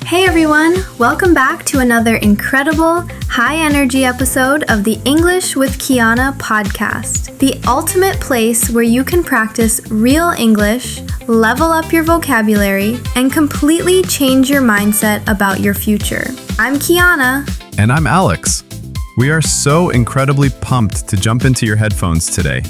Hey everyone, welcome back to another incredible, high-energy episode of the English with Kiana podcast, the ultimate place where you can practice real English, level up your vocabulary, and completely change your mindset about your future. I'm Kiana. And I'm Alex. We are so incredibly pumped to jump into your headphones today.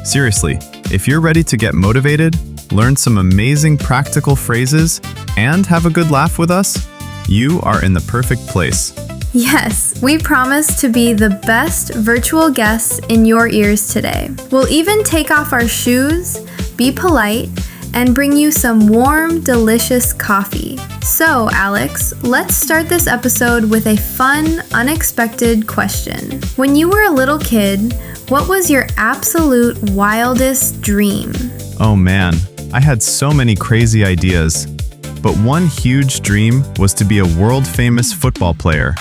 Seriously, if you're ready to get motivated, learn some amazing practical phrases, and have a good laugh with us, you are in the perfect place. Yes, we promise to be the best virtual guests in your ears today. We'll even take off our shoes, be polite, and bring you some warm, delicious coffee. So, Alex, let's start this episode with a fun, unexpected question. When you were a little kid, what was your absolute wildest dream? Oh man, I had so many crazy ideas. But one huge dream was to be a world-famous football player.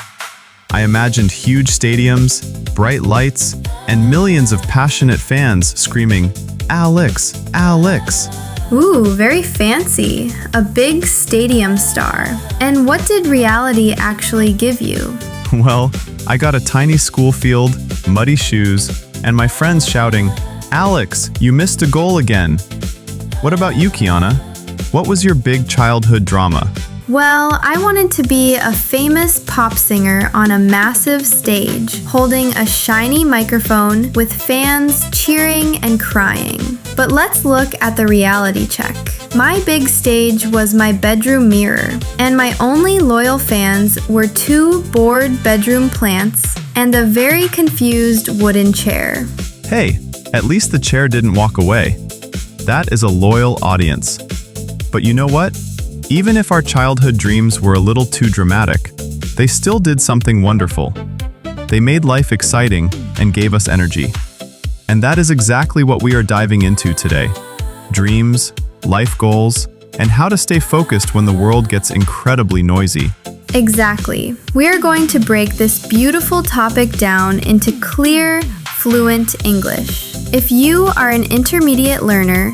I imagined huge stadiums, bright lights, and millions of passionate fans screaming, "Alex, Alex!" Ooh, very fancy. A big stadium star. And what did reality actually give you? Well, I got a tiny school field, muddy shoes, and my friends shouting, "Alex, you missed a goal again." What about you, Kiana? What was your big childhood drama? Well, I wanted to be a famous pop singer on a massive stage, holding a shiny microphone with fans cheering and crying. But let's look at the reality check. My big stage was my bedroom mirror, and my only loyal fans were two bored bedroom plants and a very confused wooden chair. Hey, at least the chair didn't walk away. That is a loyal audience. But you know what? Even if our childhood dreams were a little too dramatic, they still did something wonderful. They made life exciting and gave us energy. And that is exactly what we are diving into today. Dreams, life goals, and how to stay focused when the world gets incredibly noisy. Exactly. We are going to break this beautiful topic down into clear, fluent English. If you are an intermediate learner,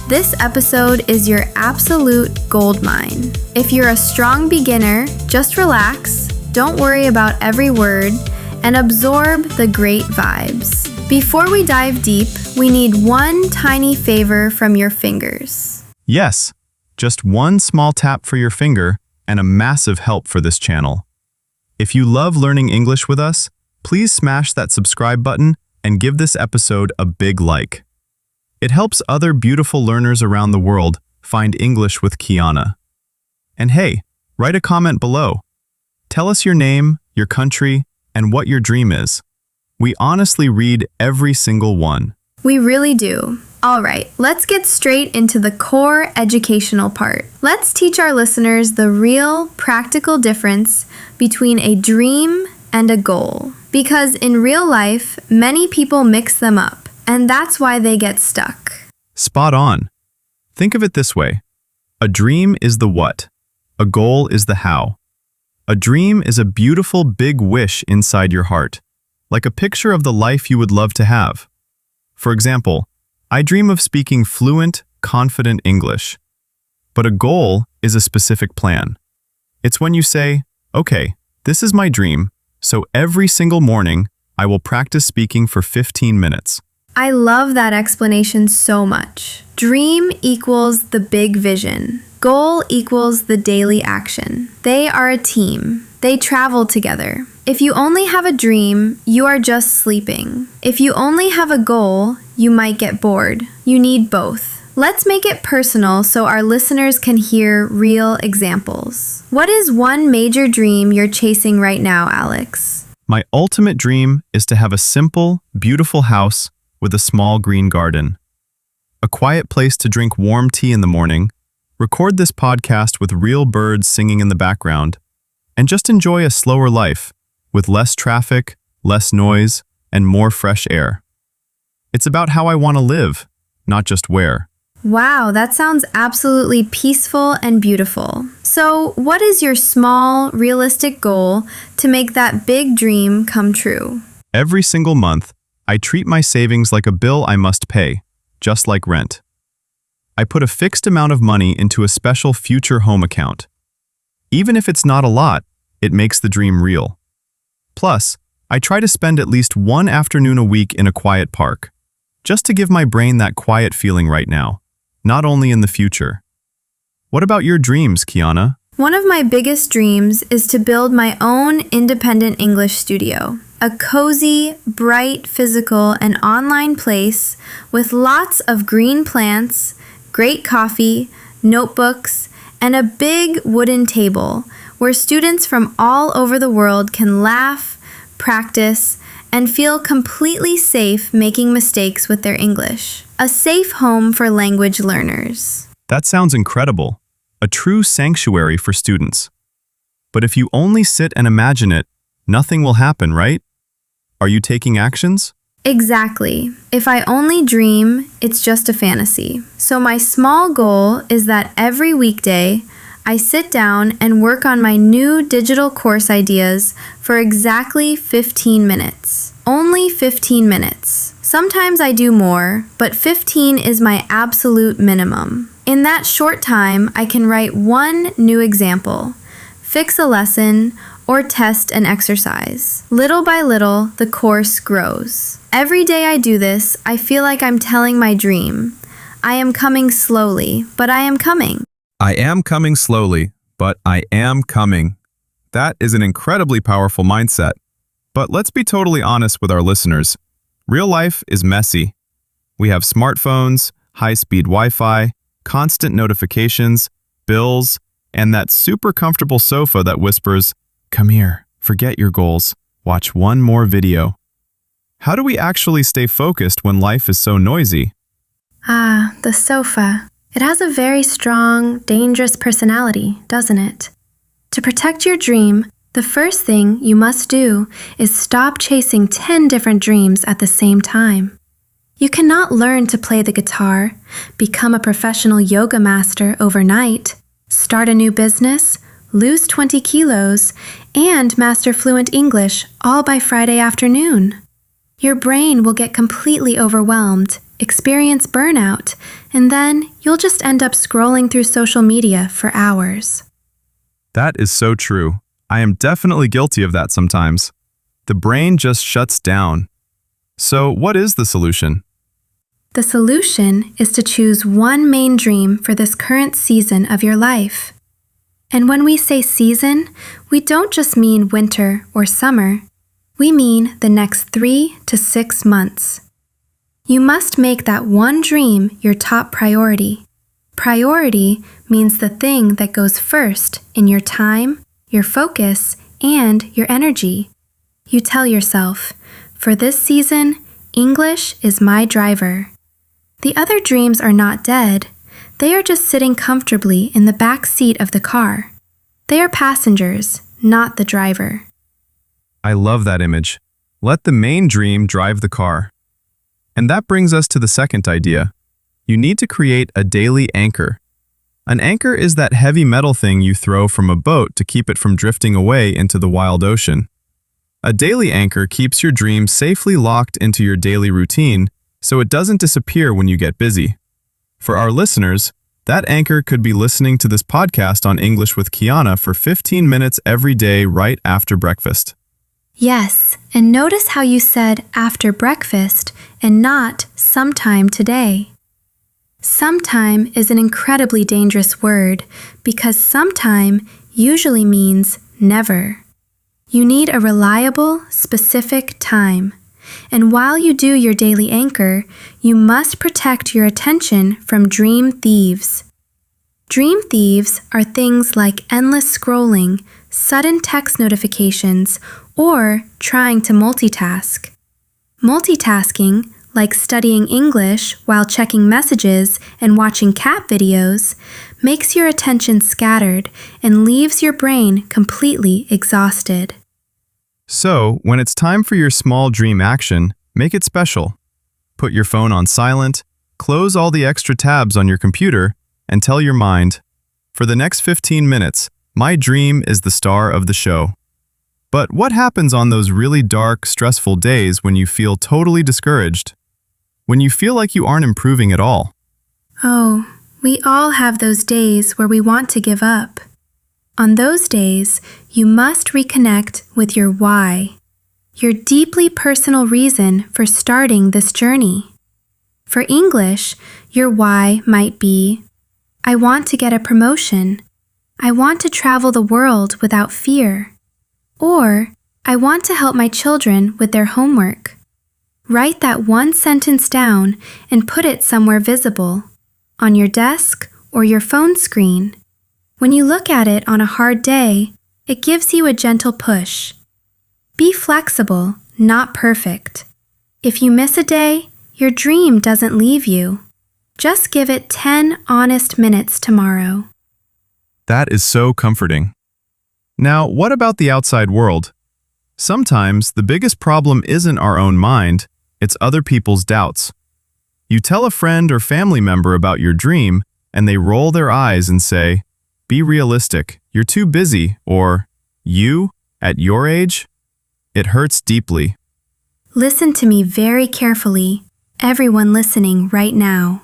this episode is your absolute goldmine. If you're a strong beginner, just relax, don't worry about every word, and absorb the great vibes. Before we dive deep, we need one tiny favor from your fingers. Yes, just one small tap for your finger and a massive help for this channel. If you love learning English with us, please smash that subscribe button and give this episode a big like. It helps other beautiful learners around the world find English with Kiana. And hey, write a comment below. Tell us your name, your country, and what your dream is. We honestly read every single one. We really do. All right, let's get straight into the core educational part. Let's teach our listeners the real, practical difference between a dream and a goal. Because in real life, many people mix them up. And that's why they get stuck. Spot on. Think of it this way. A dream is the what. A goal is the how. A dream is a beautiful big wish inside your heart, like a picture of the life you would love to have. For example, I dream of speaking fluent, confident English. But a goal is a specific plan. It's when you say, okay, this is my dream, so every single morning, I will practice speaking for 15 minutes. I love that explanation so much. Dream equals the big vision. Goal equals the daily action. They are a team. They travel together. If you only have a dream, you are just sleeping. If you only have a goal, you might get bored. You need both. Let's make it personal so our listeners can hear real examples. What is one major dream you're chasing right now, Alex? My ultimate dream is to have a simple, beautiful house with a small green garden. A quiet place to drink warm tea in the morning, record this podcast with real birds singing in the background, and just enjoy a slower life with less traffic, less noise, and more fresh air. It's about how I want to live, not just where. Wow, that sounds absolutely peaceful and beautiful. So, what is your small, realistic goal to make that big dream come true? Every single month, I treat my savings like a bill I must pay, just like rent. I put a fixed amount of money into a special future home account. Even if it's not a lot, it makes the dream real. Plus, I try to spend at least one afternoon a week in a quiet park, just to give my brain that quiet feeling right now, not only in the future. What about your dreams, Kiana? One of my biggest dreams is to build my own independent English studio. A cozy, bright, physical, and online place with lots of green plants, great coffee, notebooks, and a big wooden table where students from all over the world can laugh, practice, and feel completely safe making mistakes with their English. A safe home for language learners. That sounds incredible. A true sanctuary for students. But if you only sit and imagine it, nothing will happen, right? Are you taking actions? Exactly. If I only dream, it's just a fantasy. So my small goal is that every weekday, I sit down and work on my new digital course ideas for exactly 15 minutes. Only 15 minutes. Sometimes I do more, but 15 is my absolute minimum. In that short time, I can write one new example, fix a lesson, or test an exercise. Little by little, the course grows. Every day I do this, I feel like I'm telling my dream. I am coming slowly, but I am coming. I am coming slowly, but I am coming. That is an incredibly powerful mindset. But let's be totally honest with our listeners. Real life is messy. We have smartphones, high-speed Wi-Fi, constant notifications, bills, and that super comfortable sofa that whispers, "Come here, forget your goals, watch one more video." How do we actually stay focused when life is so noisy? Ah, the sofa. It has a very strong, dangerous personality, doesn't it? To protect your dream, the first thing you must do is stop chasing 10 different dreams at the same time. You cannot learn to play the guitar, become a professional yoga master overnight, start a new business, lose 20 kilos, and master fluent English all by Friday afternoon. Your brain will get completely overwhelmed, experience burnout, and then you'll just end up scrolling through social media for hours. That is so true. I am definitely guilty of that sometimes. The brain just shuts down. So, what is the solution? The solution is to choose one main dream for this current season of your life. And when we say season, we don't just mean winter or summer. We mean the next 3 to 6 months. You must make that one dream your top priority. Priority means the thing that goes first in your time, your focus, and your energy. You tell yourself, for this season, English is my driver. The other dreams are not dead. They are just sitting comfortably in the back seat of the car. They are passengers, not the driver. I love that image. Let the main dream drive the car. And that brings us to the second idea. You need to create a daily anchor. An anchor is that heavy metal thing you throw from a boat to keep it from drifting away into the wild ocean. A daily anchor keeps your dream safely locked into your daily routine so it doesn't disappear when you get busy. For our listeners, that anchor could be listening to this podcast on English with Kiana for 15 minutes every day right after breakfast. Yes, and notice how you said after breakfast and not sometime today. Sometime is an incredibly dangerous word because sometime usually means never. You need a reliable, specific time. And while you do your daily anchor, you must protect your attention from dream thieves. Dream thieves are things like endless scrolling, sudden text notifications, or trying to multitask. Multitasking, like studying English while checking messages and watching cat videos, makes your attention scattered and leaves your brain completely exhausted. So, when it's time for your small dream action, make it special. Put your phone on silent, close all the extra tabs on your computer, and tell your mind, for the next 15 minutes, my dream is the star of the show. But what happens on those really dark, stressful days when you feel totally discouraged? When you feel like you aren't improving at all? Oh, we all have those days where we want to give up. On those days, you must reconnect with your why, your deeply personal reason for starting this journey. For English, your why might be, I want to get a promotion. I want to travel the world without fear. Or, I want to help my children with their homework. Write that one sentence down and put it somewhere visible, on your desk or your phone screen. When you look at it on a hard day, it gives you a gentle push. Be flexible, not perfect. If you miss a day, your dream doesn't leave you. Just give it 10 honest minutes tomorrow. That is so comforting. Now, what about the outside world? Sometimes the biggest problem isn't our own mind, it's other people's doubts. You tell a friend or family member about your dream, and they roll their eyes and say, "Be realistic, you're too busy," or, "You, at your age?" It hurts deeply. Listen to me very carefully, everyone listening right now.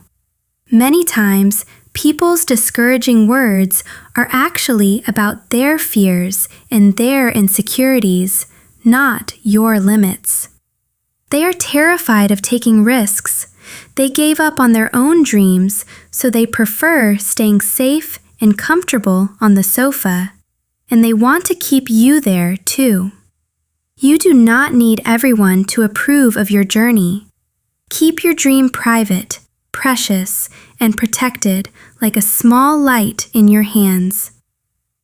Many times, people's discouraging words are actually about their fears and their insecurities, not your limits. They are terrified of taking risks. They gave up on their own dreams, so they prefer staying safe and comfortable on the sofa. And they want to keep you there, too. You do not need everyone to approve of your journey. Keep your dream private, precious, and protected like a small light in your hands.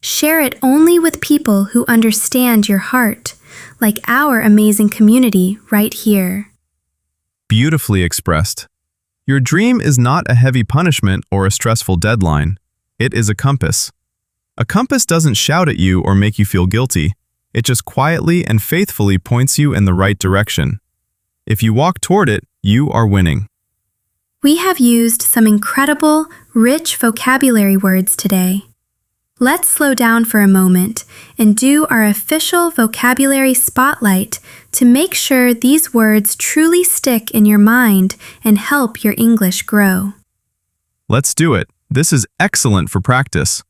Share it only with people who understand your heart, like our amazing community right here. Beautifully expressed. Your dream is not a heavy punishment or a stressful deadline. It is a compass. A compass doesn't shout at you or make you feel guilty. It just quietly and faithfully points you in the right direction. If you walk toward it, you are winning. We have used some incredible, rich vocabulary words today. Let's slow down for a moment and do our official vocabulary spotlight to make sure these words truly stick in your mind and help your English grow. Let's do it. This is excellent for practice.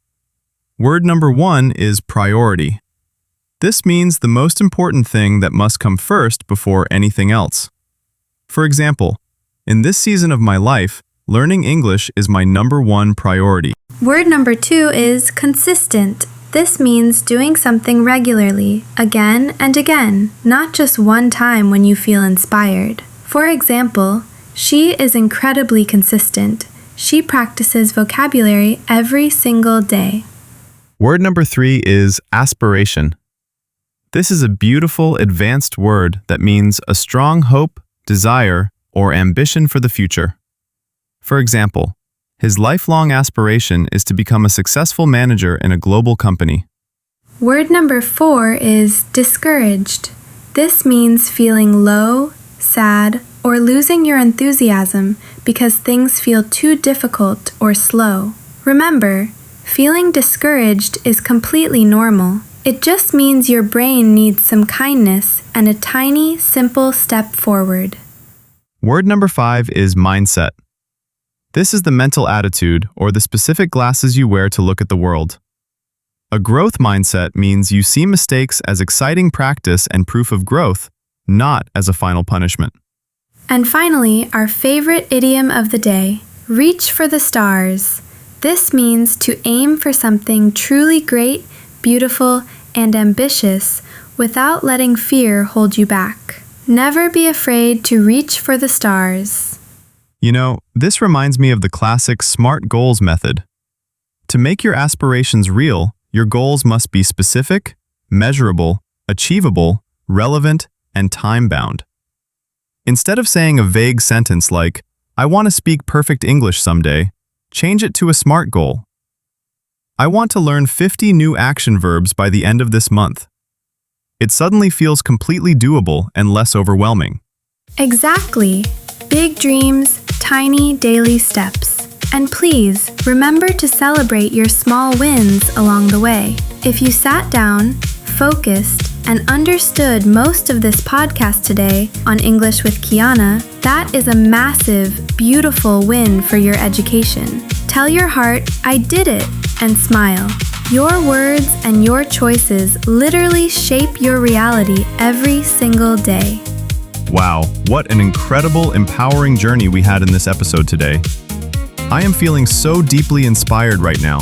Word number 1 is priority. This means the most important thing that must come first before anything else. For example, in this season of my life, learning English is my number 1 priority. Word number 2 is consistent. This means doing something regularly, again and again, not just one time when you feel inspired. For example, she is incredibly consistent. She practices vocabulary every single day. Word number 3 is aspiration. This is a beautiful, advanced word that means a strong hope, desire, or ambition for the future. For example, his lifelong aspiration is to become a successful manager in a global company. Word number 4 is discouraged. This means feeling low, sad, or losing your enthusiasm because things feel too difficult or slow. Remember, feeling discouraged is completely normal. It just means your brain needs some kindness and a tiny, simple step forward. Word number 5 is mindset. This is the mental attitude or the specific glasses you wear to look at the world. A growth mindset means you see mistakes as exciting practice and proof of growth, not as a final punishment. And finally, our favorite idiom of the day, reach for the stars. This means to aim for something truly great, beautiful, and ambitious without letting fear hold you back. Never be afraid to reach for the stars. You know, this reminds me of the classic SMART goals method. To make your aspirations real, your goals must be specific, measurable, achievable, relevant, and time-bound. Instead of saying a vague sentence like, "I want to speak perfect English someday," change it to a SMART goal. "I want to learn 50 new action verbs by the end of this month." It suddenly feels completely doable and less overwhelming. Exactly. Big dreams, tiny daily steps. And please, remember to celebrate your small wins along the way. If you sat down, focused, and understood most of this podcast today on English with Kiana, that is a massive, beautiful win for your education. Tell your heart, "I did it," and smile. Your words and your choices literally shape your reality every single day. Wow, what an incredible, empowering journey we had in this episode today. I am feeling so deeply inspired right now.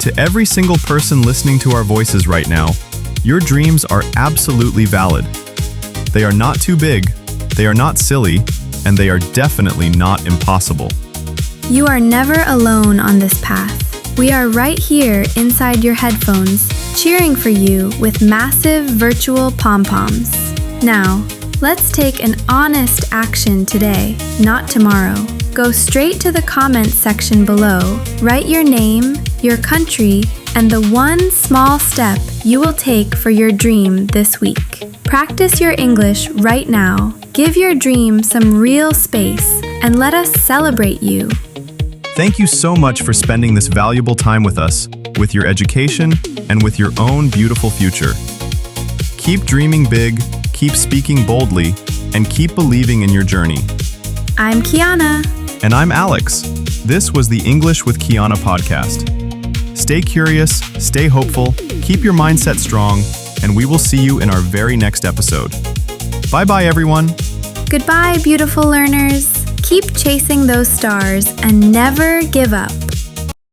To every single person listening to our voices right now, your dreams are absolutely valid. They are not too big, they are not silly, and they are definitely not impossible. You are never alone on this path. We are right here inside your headphones, cheering for you with massive virtual pom-poms. Now, let's take an honest action today, not tomorrow. Go straight to the comments section below, write your name, your country, and the one small step you will take for your dream this week. Practice your English right now. Give your dream some real space, and let us celebrate you. Thank you so much for spending this valuable time with us, with your education, and with your own beautiful future. Keep dreaming big, keep speaking boldly, and keep believing in your journey. I'm Kiana. And I'm Alex. This was the English with Kiana podcast. Stay curious, stay hopeful, keep your mindset strong, and we will see you in our very next episode. Bye-bye, everyone. Goodbye, beautiful learners. Keep chasing those stars and never give up.